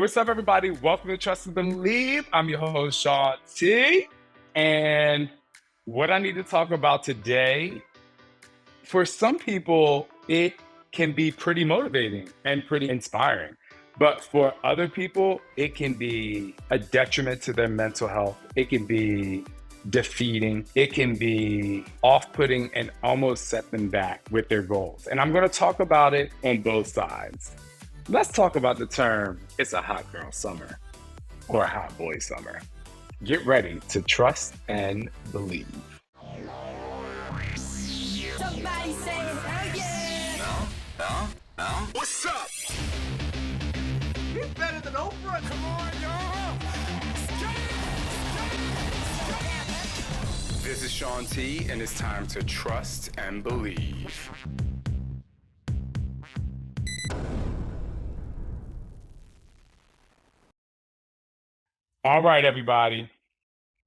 what's up, everybody? Welcome to Trust and Believe. I'm your host, Shaun T. And what I need to talk about today, for some people, it can be pretty motivating and pretty inspiring. But for other people, it can be a detriment to their mental health. It can be defeating. It can be off-putting and almost set them back with their goals. And I'm going to talk about it on both sides. Let's talk about the term, it's a hot girl summer or a hot boy summer. Get ready to trust and believe. Somebody say hell yeah! No. What's up? He's better than Oprah. Come on, y'all. This is Shaun T, and it's time to trust and believe. All right, everybody.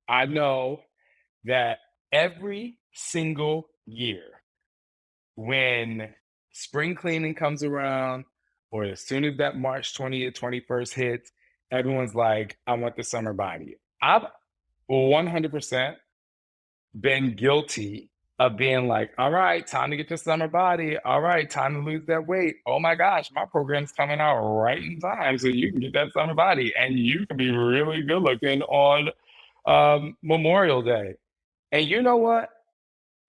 I know that every single year when spring cleaning comes around, or as soon as that March 20th, 21st hits, everyone's like, I want the summer body. I've 100% been guilty of being like, all right, time to get the summer body. All right, time to lose that weight. Oh my gosh, my program's coming out right in time so you can get that summer body and you can be really good looking on Memorial Day. And you know what?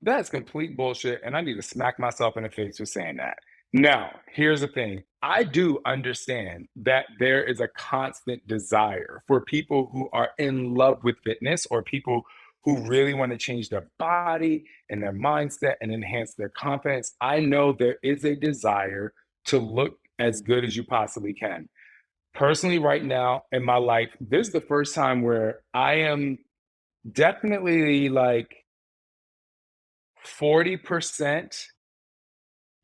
That's complete bullshit, and I need to smack myself in the face for saying that. Now, here's the thing. I do understand that there is a constant desire for people who are in love with fitness or people who really want to change their body and their mindset and enhance their confidence. I know there is a desire to look as good as you possibly can. Personally, right now in my life, this is the first time where I am definitely like 40%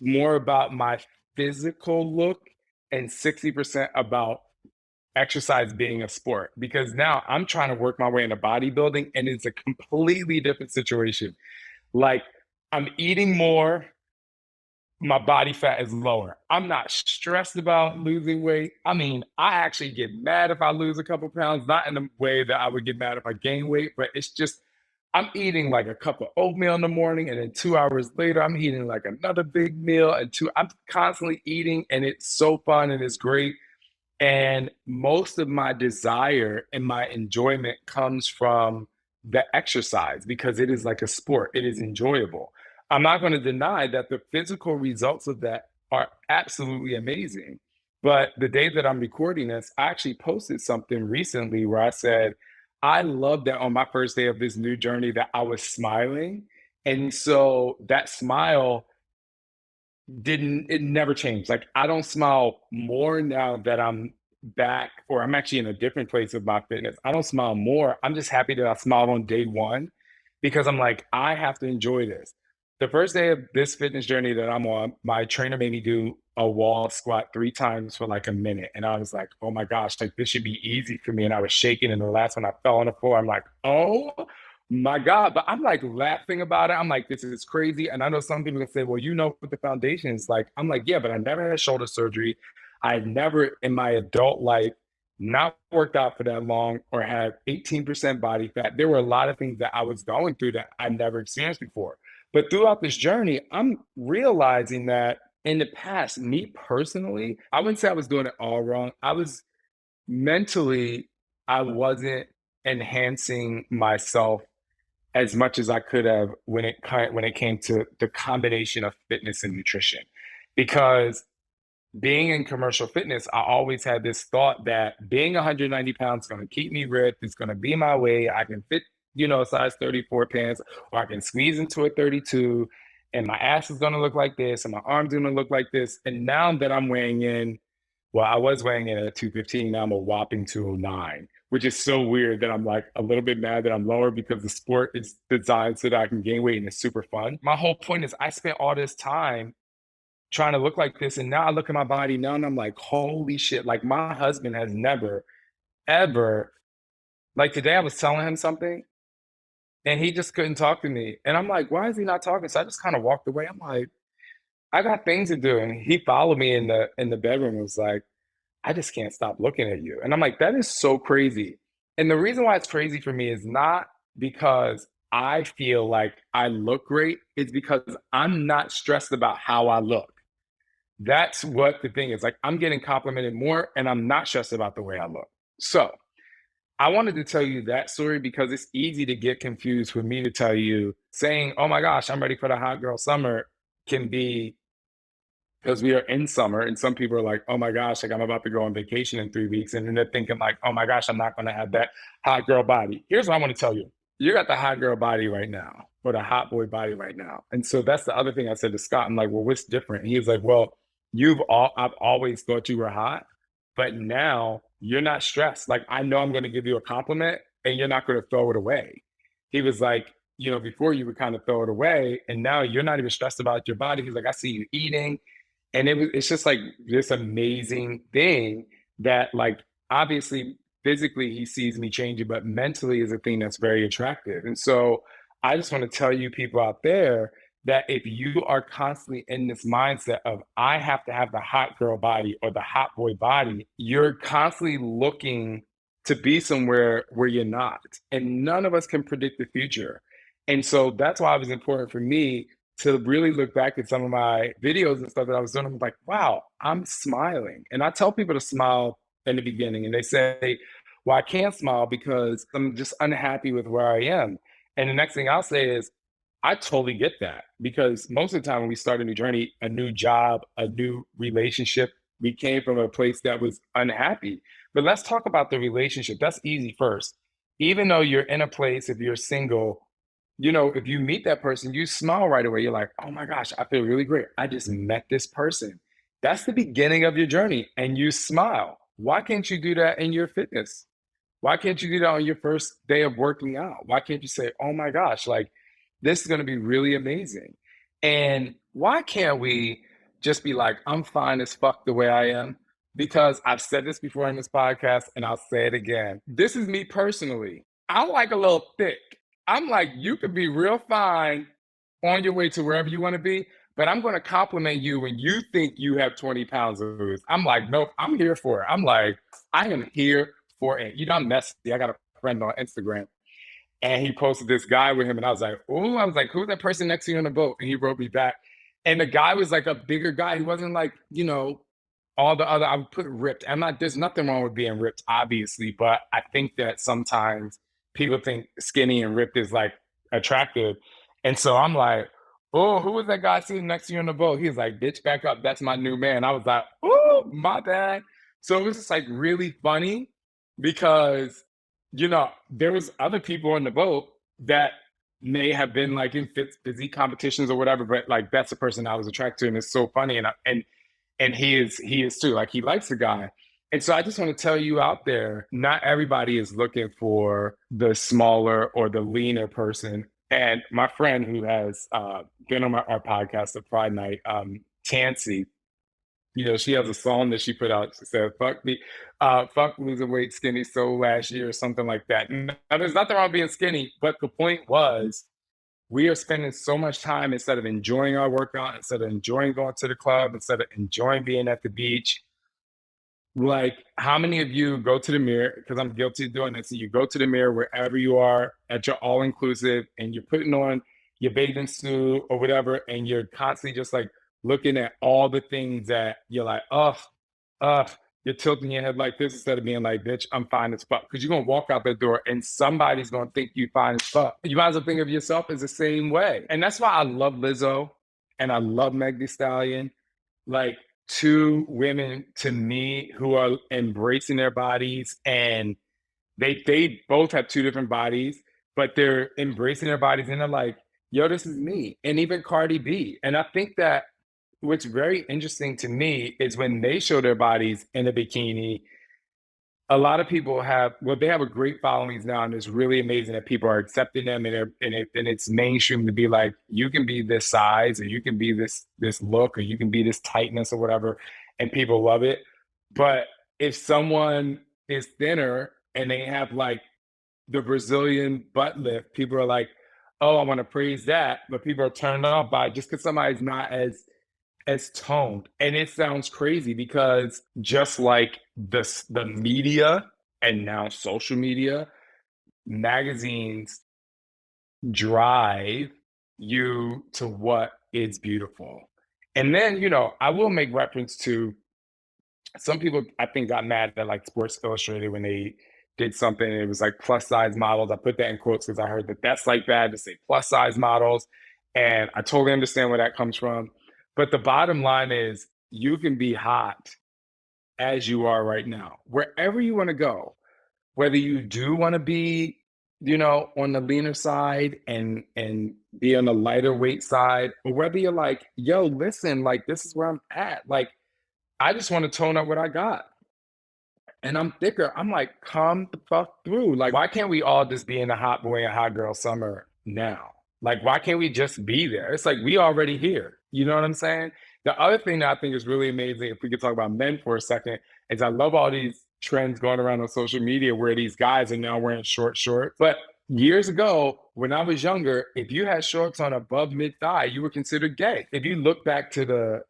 more about my physical look and 60% about exercise being a sport, because now I'm trying to work my way into bodybuilding and it's a completely different situation. Like, I'm eating more, my body fat is lower. I'm not stressed about losing weight. I mean, I actually get mad if I lose a couple pounds, not in the way that I would get mad if I gain weight, but it's just I'm eating like a cup of oatmeal in the morning, and then 2 hours later, I'm eating like another big meal. I'm constantly eating, and it's so fun and it's great. And most of my desire and my enjoyment comes from the exercise because it is like a sport. It is enjoyable. I'm not going to deny that the physical results of that are absolutely amazing. But the day that I'm recording this, I actually posted something recently where I said, I love that on my first day of this new journey that I was smiling. And so that smile it never changed. Like, I don't smile more now that I'm back, or I'm actually in a different place of my fitness. I don't smile more. I'm just happy that I smiled on day one because I'm like, I have to enjoy this. The first day of this fitness journey that I'm on, my trainer made me do a wall squat 3 times for like a minute. And I was like, oh my gosh, like this should be easy for me. And I was shaking. And the last one I fell on the floor. I'm like, oh my God. But I'm like laughing about it. I'm like, this is crazy. And I know some people can say, well, you know what the foundation is like. I'm like, yeah, but I never had shoulder surgery. I never in my adult life not worked out for that long or had 18% body fat. There were a lot of things that I was going through that I never experienced before. But throughout this journey, I'm realizing that in the past, me personally, I wouldn't say I was doing it all wrong. I was mentally, I wasn't enhancing myself as much as I could have when it came to the combination of fitness and nutrition. Because being in commercial fitness, I always had this thought that being 190 pounds is going to keep me ripped. It's going to be my way. I can fit, a size 34 pants, or I can squeeze into a 32, and my ass is going to look like this, and my arms are going to look like this. And now that I'm weighing in, well, I was weighing in at 215. Now I'm a whopping 209, which is so weird that I'm like a little bit mad that I'm lower because the sport is designed so that I can gain weight and it's super fun. My whole point is I spent all this time trying to look like this. And now I look at my body now and I'm like, holy shit. Like, my husband has never, ever, like today I was telling him something and he just couldn't talk to me. And I'm like, why is he not talking? So I just kind of walked away. I'm like, I got things to do. And he followed me in the bedroom and was like, I just can't stop looking at you. And I'm like, that is so crazy. And the reason why it's crazy for me is not because I feel like I look great, it's because I'm not stressed about how I look. That's what the thing is. Like, I'm getting complimented more and I'm not stressed about the way I look. So, I wanted to tell you that story because it's easy to get confused for me to tell you saying, "Oh my gosh, I'm ready for the hot girl summer," can be because we are in summer and some people are like, "Oh my gosh, like I'm about to go on vacation in 3 weeks," and then they're thinking like, "Oh my gosh, I'm not going to have that hot girl body." Here's what I want to tell you: you got the hot girl body right now, or the hot boy body right now. And so that's the other thing I said to Scott. I'm like, "Well, what's different?" And he was like, "Well, I've always thought you were hot, but now you're not stressed. Like, I know I'm going to give you a compliment and you're not going to throw it away." He was like, "Before you would kind of throw it away, and now you're not even stressed about your body." He's like, "I see you eating." And it's just like this amazing thing that, like, obviously physically he sees me changing, but mentally is a thing that's very attractive. And so I just want to tell you people out there that if you are constantly in this mindset of I have to have the hot girl body or the hot boy body, you're constantly looking to be somewhere where you're not. And none of us can predict the future. And so that's why it was important for me to really look back at some of my videos and stuff that I was doing. I'm like, wow, I'm smiling. And I tell people to smile in the beginning, and they say, well, I can't smile because I'm just unhappy with where I am. And the next thing I'll say is, I totally get that, because most of the time when we start a new journey, a new job, a new relationship, we came from a place that was unhappy. But let's talk about the relationship. That's easy first. Even though you're in a place, if you're single, if you meet that person, you smile right away. You're like, oh my gosh, I feel really great. I just met this person. That's the beginning of your journey, and you smile. Why can't you do that in your fitness? Why can't you do that on your first day of working out? Why can't you say, oh my gosh, like this is going to be really amazing? And why can't we just be like, I'm fine as fuck the way I am? Because I've said this before in this podcast and I'll say it again. This is me personally. I'm like a little thick. I'm like, you could be real fine on your way to wherever you want to be, but I'm going to compliment you when you think you have 20 pounds of lose. I'm like, nope, I'm here for it. I'm like, I am here for it. I'm messy. I got a friend on Instagram and he posted this guy with him. And I was like, oh, I was like, who's that person next to you on the boat? And he wrote me back. And the guy was like a bigger guy. He wasn't like, all the other, I would put ripped. There's nothing wrong with being ripped, obviously, but I think that sometimes people think skinny and ripped is like attractive. And so I'm like, oh, who was that guy sitting next to you on the boat? He's like, bitch, back up. That's my new man. I was like, oh, my bad. So it was just like really funny because, there was other people on the boat that may have been like in physique competitions or whatever, but like that's the person I was attracted to. And it's so funny. And he is too, like he likes the guy. And so I just want to tell you out there, not everybody is looking for the smaller or the leaner person. And my friend who has been on our podcast, the Pride Night, Tansy, she has a song that she put out. She said, fuck losing weight, skinny soul last year, or something like that. Now, there's nothing wrong with being skinny, but the point was, we are spending so much time, instead of enjoying our workout, instead of enjoying going to the club, instead of enjoying being at the beach. Like, how many of you go to the mirror? Because I'm guilty of doing this. So you go to the mirror wherever you are at your all inclusive, and you're putting on your bathing suit or whatever, and you're constantly just like looking at all the things that you're like, you're tilting your head like this instead of being like, bitch, I'm fine as fuck. Because you're going to walk out that door and somebody's going to think you fine as fuck. You might as well think of yourself as the same way. And that's why I love Lizzo and I love Meg Thee Stallion. Like, two women to me who are embracing their bodies, and they both have two different bodies, but they're embracing their bodies and they're like, yo, this is me. And even Cardi B. And I think that what's very interesting to me is when they show their bodies in a bikini, a lot of people they have a great followings now, and it's really amazing that people are accepting them, and it's mainstream to be like, you can be this size, or you can be this look, or you can be this tightness or whatever, and people love it. But if someone is thinner and they have like the Brazilian butt lift, people are like, oh, I want to praise that, but people are turned off by just because somebody's not as as toned. And it sounds crazy because just like the media and now social media, magazines drive you to what is beautiful. And then, I will make reference to some people I think got mad at like Sports Illustrated when they did something and it was like plus size models. I put that in quotes because I heard that that's like bad to say plus size models. And I totally understand where that comes from. But the bottom line is you can be hot as you are right now, wherever you want to go, whether you do want to be, on the leaner side and be on the lighter weight side, or whether you're like, yo, listen, like this is where I'm at. Like, I just want to tone up what I got and I'm thicker. I'm like, come the fuck through. Like, why can't we all just be in a hot boy and hot girl summer now? Like, why can't we just be there? It's like we already here. You know what I'm saying? The other thing that I think is really amazing, if we could talk about men for a second, is I love all these trends going around on social media where these guys are now wearing short shorts. But years ago, when I was younger, if you had shorts on above mid thigh, you were considered gay. If you look back to the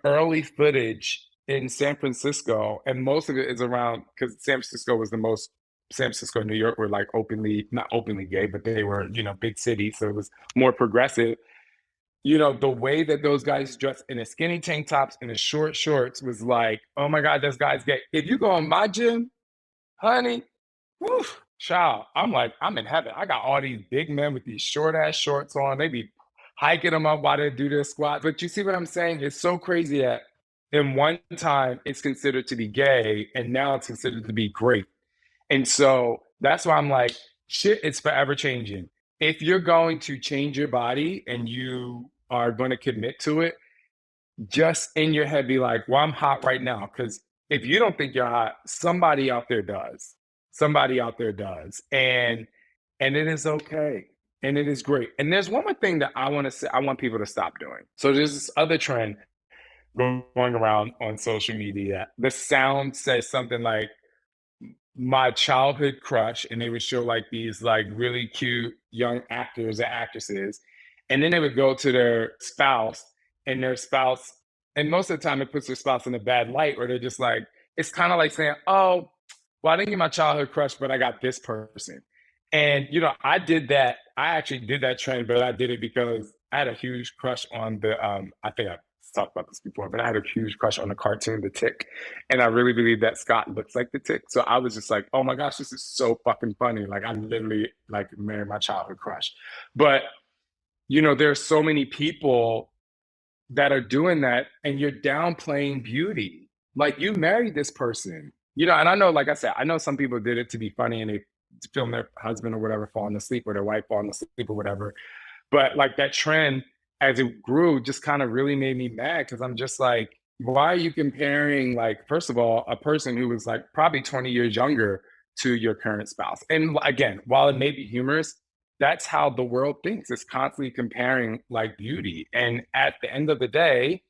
early footage in San Francisco, and most of it is around because San Francisco and New York were like not openly gay, but they were, big cities. So it was more progressive. The way that those guys dressed in the skinny tank tops and the short shorts was like, oh my God, this guy's gay. If you go in my gym, honey, whew, child, I'm like, I'm in heaven. I got all these big men with these short ass shorts on. They be hiking them up while they do their squats. But you see what I'm saying? It's so crazy that in one time it's considered to be gay and now it's considered to be great. And so that's why I'm like, shit, it's forever changing. If you're going to change your body and you are going to commit to it, just in your head be like, well, I'm hot right now. Because if you don't think you're hot, somebody out there does. Somebody out there does. And it is okay. And it is great. And there's one more thing that I want to say, I want people to stop doing. So there's this other trend going around on social media. The sound says something like, my childhood crush, and they would show like these like really cute young actors and actresses, and then they would go to their spouse, and their spouse, and most of the time it puts their spouse in a bad light, or they're just like, it's kind of like saying, oh, well, I didn't get my childhood crush, but I got this person. And I did that. I actually did that trend, but I did it because I had a huge crush on the I think I talked about this before, but I had a huge crush on the cartoon The Tick. And I really believe that Scott looks like The Tick. So I was just like, oh my gosh, this is so fucking funny. Like I literally like married my childhood crush. But there's so many people that are doing that and you're downplaying beauty. Like you married this person. And I know, like I said, I know some people did it to be funny and they film their husband or whatever falling asleep or their wife falling asleep or whatever. But like that trend as it grew just kind of really made me mad because I'm just like, why are you comparing, like, first of all, a person who was like probably 20 years younger to your current spouse? And again, while it may be humorous, that's how the world thinks. It's constantly comparing like beauty. And at the end of the day,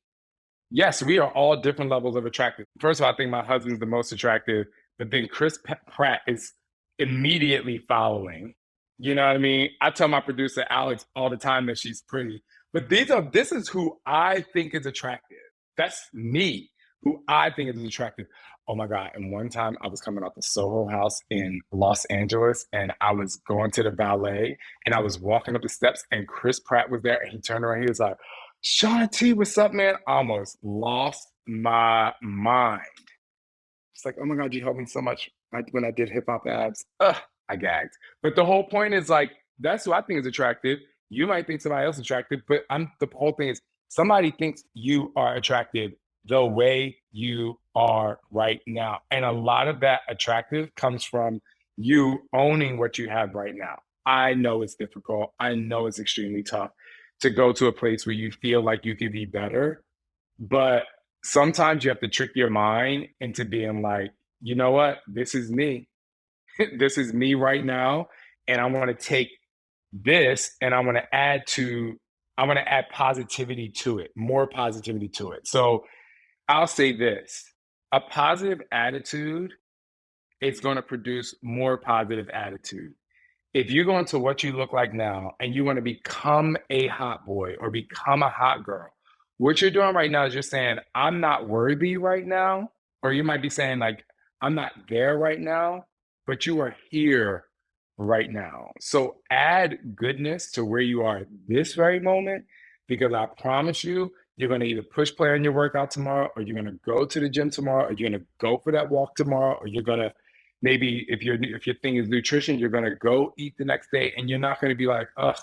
yes, we are all different levels of attractive. First of all, I think my husband's the most attractive, but then Chris Pratt is immediately following. You know what I mean? I tell my producer Alex all the time that she's pretty, but this is who I think is attractive. That's me, who I think is attractive. Oh my God. And one time I was coming off the Soho House in Los Angeles and I was going to the ballet and I was walking up the steps and Chris Pratt was there and he turned around. He was like, Shaun T, what's up, man? I almost lost my mind. It's like, oh my God, you helped me so much when I did hip hop abs. Ugh, I gagged. But the whole point is like, that's who I think is attractive. You might think somebody else is attractive, but the whole thing is somebody thinks you are attractive the way you are right now. And a lot of that attractive comes from you owning what you have right now. I know it's difficult. I know it's extremely tough to go to a place where you feel like you could be better. But sometimes you have to trick your mind into being like, you know what? This is me. This is me right now. And I want to take this and I want to add positivity to it, more positivity to it. So I'll say this, a positive attitude is going to produce more positive attitude. If you go into what you look like now and you want to become a hot boy or become a hot girl, what you're doing right now is you're saying, I'm not worthy right now. Or you might be saying, like, I'm not there right now, but you are here right now. So add goodness to where you are this very moment, because I promise you, you're going to either push play on your workout tomorrow, or you're going to go to the gym tomorrow, or you're going to go for that walk tomorrow, or you're going to maybe if your thing is nutrition, you're going to go eat the next day, and you're not going to be like, ugh,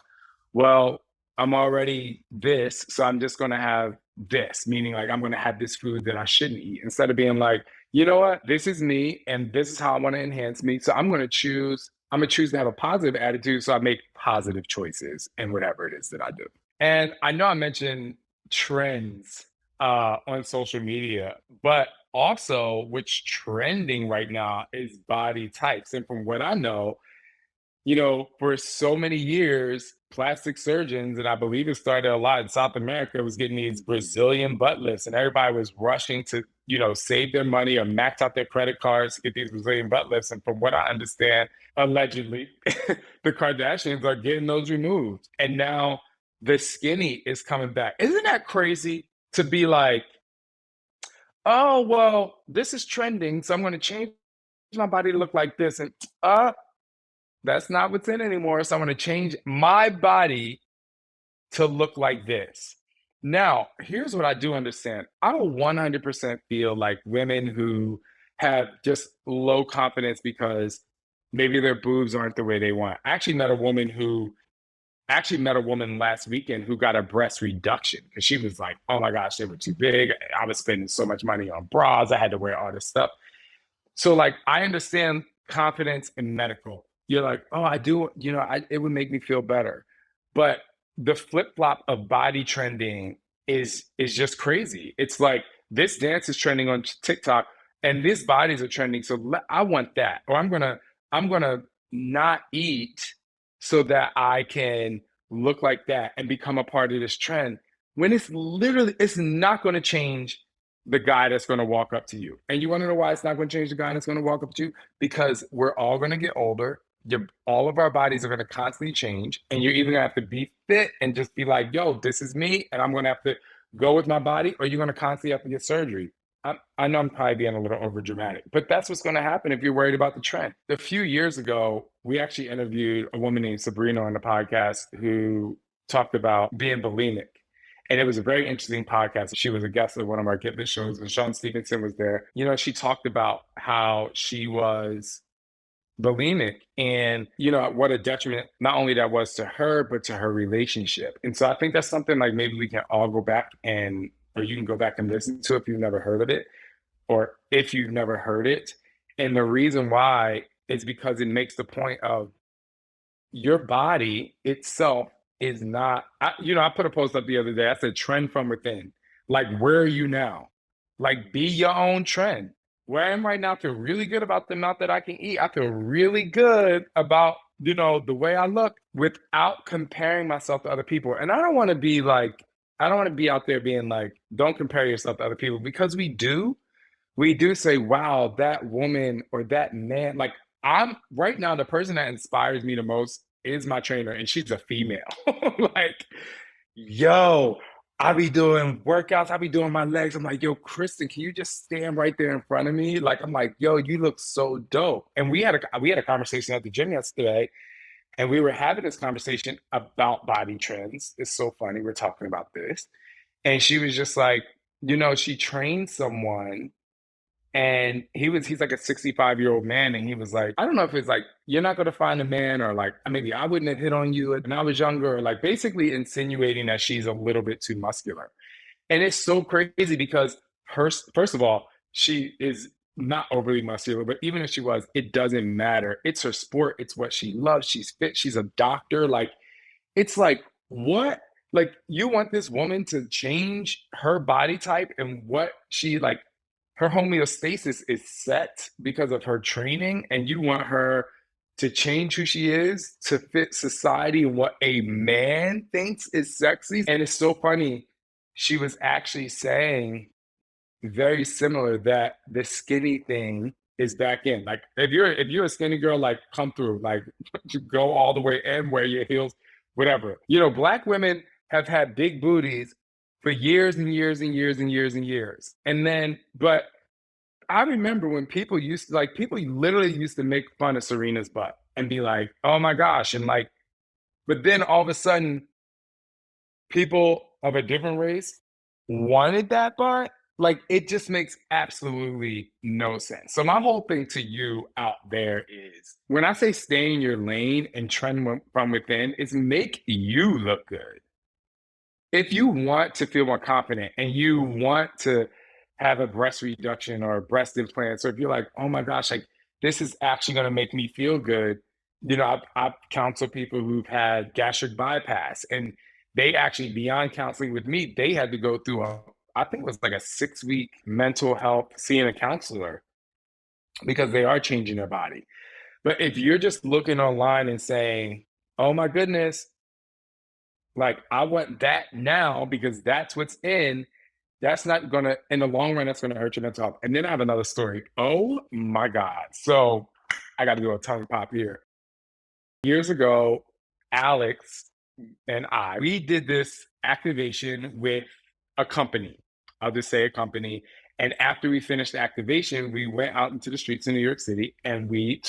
well, I'm already this, so I'm just going to have this, meaning like I'm going to have this food that I shouldn't eat, instead of being like, you know what, this is me, and this is how I want to enhance me. So I'm going to choose to have a positive attitude. So I make positive choices in whatever it is that I do. And I know I mentioned trends on social media, but also what's trending right now is body types. And from what I know, for so many years, plastic surgeons, and I believe it started a lot in South America, was getting these Brazilian butt lifts, and everybody was rushing to, save their money or max out their credit cards to get these Brazilian butt lifts. And from what I understand, allegedly, the Kardashians are getting those removed. And now the skinny is coming back. Isn't that crazy to be like, oh, well, this is trending, so I'm going to change my body to look like this. And that's not what's in anymore. So I'm going to change my body to look like this. Now, here's what I do understand. I don't 100% feel like women who have just low confidence because maybe their boobs aren't the way they want. I actually met a woman last weekend who got a breast reduction because she was like, oh my gosh, they were too big. I was spending so much money on bras. I had to wear all this stuff. So like, I understand confidence in medical. You're like, oh, I do, it would make me feel better. But the flip flop of body trending is just crazy. It's like this dance is trending on TikTok and these bodies are trending. So I want that, or I'm gonna not eat so that I can look like that and become a part of this trend. When it's not going to change the guy that's going to walk up to you. And you want to know why it's not going to change the guy that's going to walk up to you? Because we're all going to get older. All of our bodies are going to constantly change. And you're either going to have to be fit and just be like, yo, this is me, and I'm going to have to go with my body, or you're going to constantly have to get surgery. I know I'm probably being a little over dramatic, but that's what's going to happen if you're worried about the trend. A few years ago, we actually interviewed a woman named Sabrina on the podcast who talked about being bulimic. And it was a very interesting podcast. She was a guest of one of our Get This shows, and Shaun Stevenson was there. She talked about how she was bulimic and, what a detriment not only that was to her, but to her relationship. And so I think that's something like maybe we can all go back or you can go back and listen to if you've never heard of it, or if you've never heard it. And the reason why is because it makes the point of your body itself is not, I put a post up the other day. I said, trend from within. Like, where are you now? Like, be your own trend. Where I am right now, I feel really good about the amount that I can eat. I feel really good about, the way I look without comparing myself to other people. And I don't want to be out there being like, don't compare yourself to other people, because we do say, wow, that woman or that man, like I'm right now, the person that inspires me the most is my trainer, and she's a female. Like, yo, I be doing workouts, I be doing my legs. I'm like, yo, Kristen, can you just stand right there in front of me? Like, I'm like, yo, you look so dope. And we had a conversation at the gym yesterday, and we were having this conversation about body trends. It's so funny. We're talking about this. And she was just like, she trained someone, and he's like a 65-year-old man. And he was like, I don't know if it's like, you're not going to find a man, or like, maybe I wouldn't have hit on you when I was younger, or like basically insinuating that she's a little bit too muscular. And it's so crazy because first of all, she is not overly muscular, but even if she was, it doesn't matter. It's her sport. It's what she loves. She's fit. She's a doctor. Like, it's like, what? Like, you want this woman to change her body type, and what she like, her homeostasis is set because of her training, and you want her to change who she is to fit society and what a man thinks is sexy. And it's so funny. She was actually saying very similar that the skinny thing is back in. Like, if you're a skinny girl, like, come through, like, go all the way in, wear your heels, whatever. Black women have had big booties for years and years and years and years and years. And then, but I remember when people used to, like, people literally used to make fun of Serena's butt and be like, oh my gosh. And like, but then all of a sudden, people of a different race wanted that butt. Like, it just makes absolutely no sense. So my whole thing to you out there is, when I say stay in your lane and trend from within, is make you look good. If you want to feel more confident and you want to have a breast reduction or breast implants, or if you're like, oh my gosh, like, this is actually going to make me feel good. You know, I've counseled people who've had gastric bypass, and they actually, beyond counseling with me, they had to go through I think it was like a 6-week mental health, seeing a counselor, because they are changing their body. But if you're just looking online and saying, oh my goodness, like, I want that now because that's what's in, that's not gonna, in the long run, that's gonna hurt your mental health. And then I have another story. Oh my God. So I got to do a tongue pop here. Years ago, Alex and we did this activation with a company. I'll just say a company. And after we finished the activation, we went out into the streets in New York City and we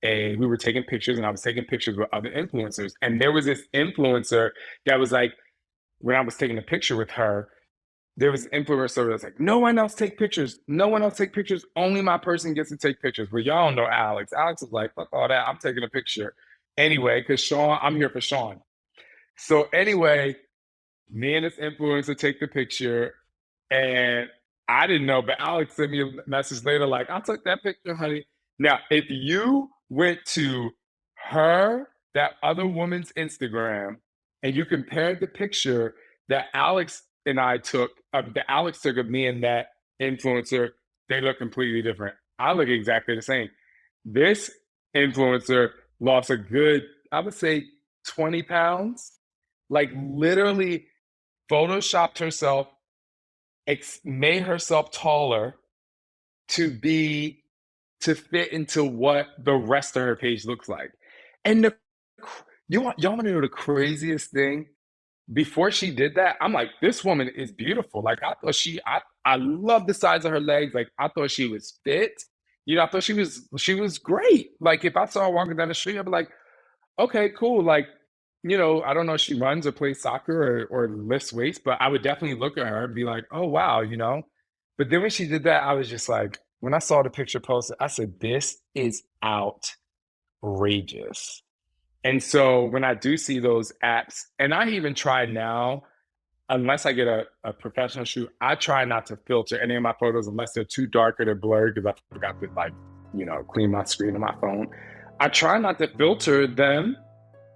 were taking pictures, and I was taking pictures with other influencers. And there was this influencer that was like, when I was taking a picture with her, there was an influencer that was like, no one else take pictures. No one else take pictures. Only my person gets to take pictures. Well, y'all don't know Alex. Alex was like, fuck all that. I'm taking a picture. Anyway, because Shaun, I'm here for Shaun. So anyway, me and this influencer take the picture, and I didn't know, but Alex sent me a message later like, I took that picture, honey. Now, if you went to that other woman's Instagram, and you compared the picture that Alex and I took, that Alex took of me and that influencer, they look completely different. I look exactly the same. This influencer lost a good, I would say, 20 pounds, like literally photoshopped herself, made herself taller to fit into what the rest of her page looks like. And y'all want to know the craziest thing? Before she did that, I'm like, this woman is beautiful. Like, I thought I love the size of her legs. Like, I thought she was fit. You know, I thought she was great. Like, if I saw her walking down the street, I'd be like, okay, cool. Like, you know, I don't know if she runs or plays soccer or lifts weights, but I would definitely look at her and be like, oh wow, you know. But then when she did that, I was just like, when I saw the picture posted, I said, this is outrageous. And so when I do see those apps, and I even try now, unless I get a professional shoot, I try not to filter any of my photos unless they're too dark or they're blurred, because I forgot to, like, you know, clean my screen on my phone. I try not to filter them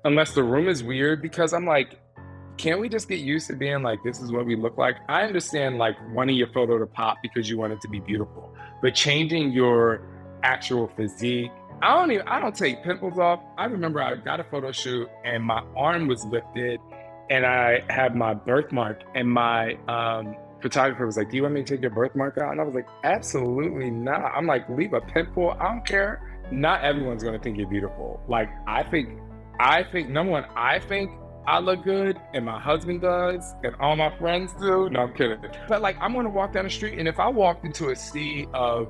unless the room is weird, because I'm like, can't we just get used to being like, this is what we look like? I understand, like, wanting your photo to pop because you want it to be beautiful, but changing your actual physique, I don't take pimples off. I remember I got a photo shoot and my arm was lifted and I had my birthmark, and my photographer was like, do you want me to take your birthmark out? And I was like, absolutely not. I'm like, leave a pimple, I don't care. Not everyone's gonna think you're beautiful. Like, I think number one, I think I look good, and my husband does, and all my friends do. No, I'm kidding. But like, I'm gonna walk down the street, and if I walked into a sea of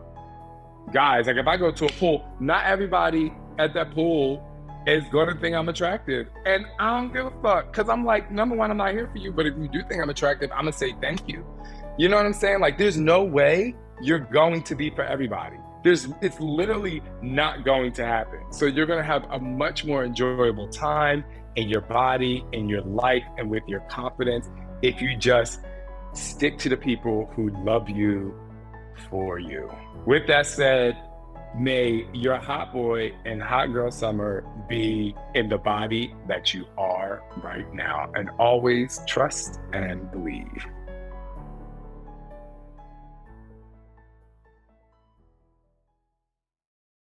guys, like if I go to a pool, not everybody at that pool is gonna think I'm attractive. And I don't give a fuck. Cause I'm like, number one, I'm not here for you. But if you do think I'm attractive, I'm gonna say thank you. You know what I'm saying? Like, there's no way you're going to be for everybody. It's literally not going to happen. So you're gonna have a much more enjoyable time in your body, in your life, and with your confidence if you just stick to the people who love you for you. With that said, may your hot boy and hot girl summer be in the body that you are right now, and always trust and believe.